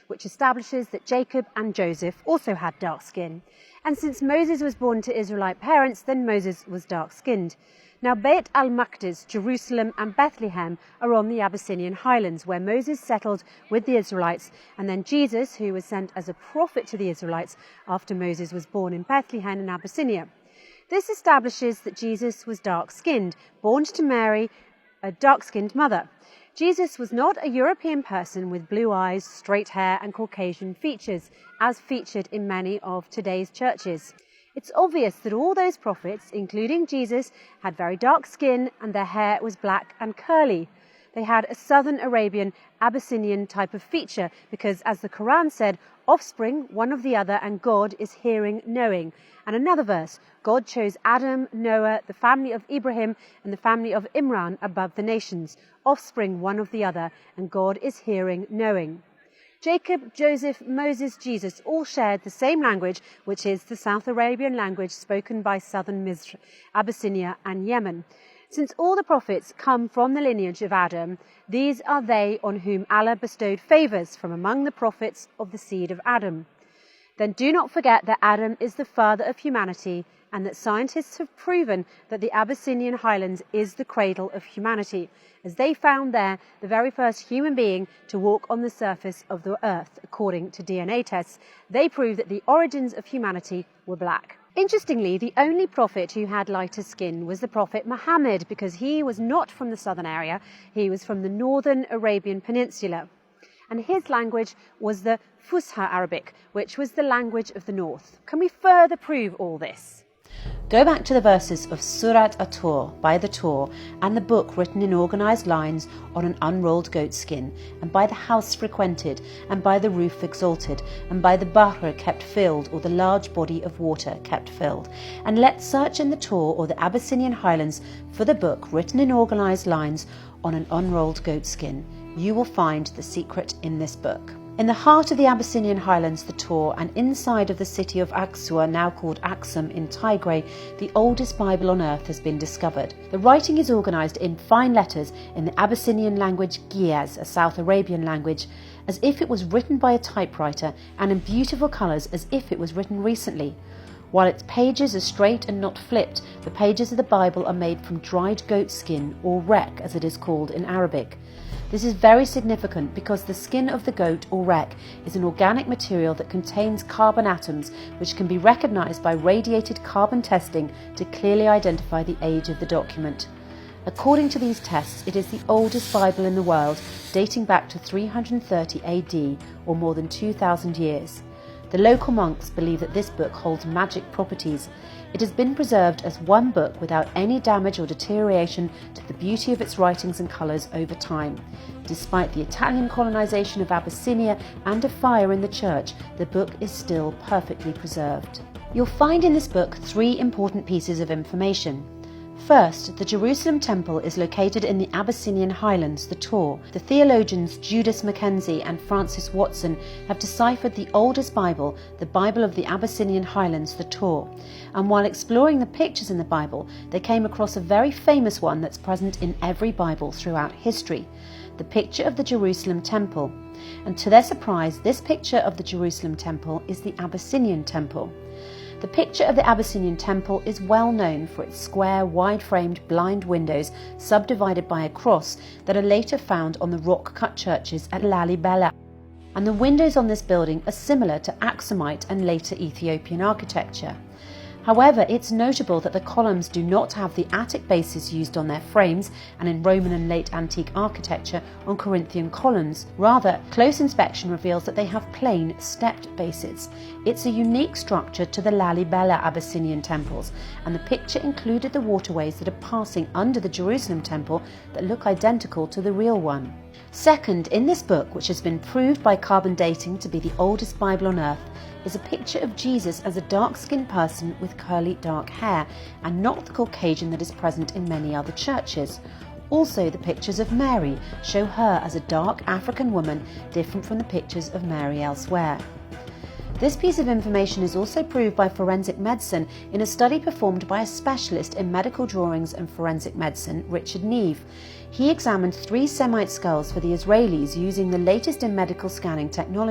which establishes that Jacob and Joseph also had dark skin. And since Moses was born to Israelite parents, then Moses was dark-skinned. Now Beit al-Maqdis, Jerusalem and Bethlehem are on the Abyssinian highlands where Moses settled with the Israelites, and then Jesus, who was sent as a prophet to the Israelites after Moses was born in Bethlehem in Abyssinia. This establishes that Jesus was dark-skinned, born to Mary, a dark-skinned mother. Jesus was not a European person with blue eyes, straight hair and Caucasian features, as featured in many of today's churches. It's obvious that all those prophets, including Jesus, had very dark skin and their hair was black and curly. They had a southern Arabian, Abyssinian type of feature because, as the Quran said, offspring one of the other and God is hearing, knowing. And another verse, God chose Adam, Noah, the family of Ibrahim and the family of Imran above the nations, offspring one of the other and God is hearing, knowing. Jacob, Joseph, Moses, Jesus all shared the same language, which is the South Arabian language spoken by southern Misr, Abyssinia and Yemen. Since all the prophets come from the lineage of Adam, these are they on whom Allah bestowed favours from among the prophets of the seed of Adam. Then do not forget that Adam is the father of humanity and that scientists have proven that the Abyssinian highlands is the cradle of humanity, as they found there the very first human being to walk on the surface of the earth. According to DNA tests, they prove that the origins of humanity were black. Interestingly, the only prophet who had lighter skin was the prophet Muhammad, because he was not from the southern area, he was from the northern Arabian Peninsula. And his language was the Fusha Arabic, which was the language of the north. Can we further prove all this? Go back to the verses of Surat at-Tur, by the Tur, and the book written in organised lines on an unrolled goat skin, and by the house frequented, and by the roof exalted, and by the Bahr kept filled, or the large body of water kept filled. And let's search in the Tur or the Abyssinian highlands for the book written in organised lines on an unrolled goat skin. You will find the secret in this book. In the heart of the Abyssinian highlands, the Tur, and inside of the city of Aksum, now called Aksum in Tigray, the oldest Bible on earth has been discovered. The writing is organised in fine letters in the Abyssinian language Ge'ez, a South Arabian language, as if it was written by a typewriter, and in beautiful colours as if it was written recently. While its pages are straight and not flipped, the pages of the Bible are made from dried goat skin, or rek as it is called in Arabic. This is very significant because the skin of the goat, or rek, is an organic material that contains carbon atoms which can be recognised by radiated carbon testing to clearly identify the age of the document. According to these tests, it is the oldest Bible in the world, dating back to 330 AD, or more than 2,000 years. The local monks believe that this book holds magic properties. It has been preserved as one book without any damage or deterioration to the beauty of its writings and colours over time. Despite the Italian colonisation of Abyssinia and a fire in the church, the book is still perfectly preserved. You'll find in this book 3 important pieces of information. First, the Jerusalem Temple is located in the Abyssinian highlands, the Tur. The theologians Judas Mackenzie and Francis Watson have deciphered the oldest Bible, the Bible of the Abyssinian highlands, the Tur. And while exploring the pictures in the Bible, they came across a very famous one that's present in every Bible throughout history, the picture of the Jerusalem Temple. And to their surprise, this picture of the Jerusalem Temple is the Abyssinian Temple. The picture of the Abyssinian Temple is well known for its square, wide-framed, blind windows subdivided by a cross that are later found on the rock-cut churches at Lalibela. And the windows on this building are similar to Aksumite and later Ethiopian architecture. However, it's notable that the columns do not have the Attic bases used on their frames and in Roman and late antique architecture on Corinthian columns. Rather, close inspection reveals that they have plain, stepped bases. It's a unique structure to the Lalibela Abyssinian temples, and the picture included the waterways that are passing under the Jerusalem temple that look identical to the real one. Second, in this book, which has been proved by carbon dating to be the oldest Bible on earth, is a picture of Jesus as a dark-skinned person with curly dark hair, and not the Caucasian that is present in many other churches. Also, the pictures of Mary show her as a dark African woman, different from the pictures of Mary elsewhere. This piece of information is also proved by forensic medicine in a study performed by a specialist in medical drawings and forensic medicine, Richard Neve. He examined 3 Semite skulls for the Israelis using the latest in medical scanning technology.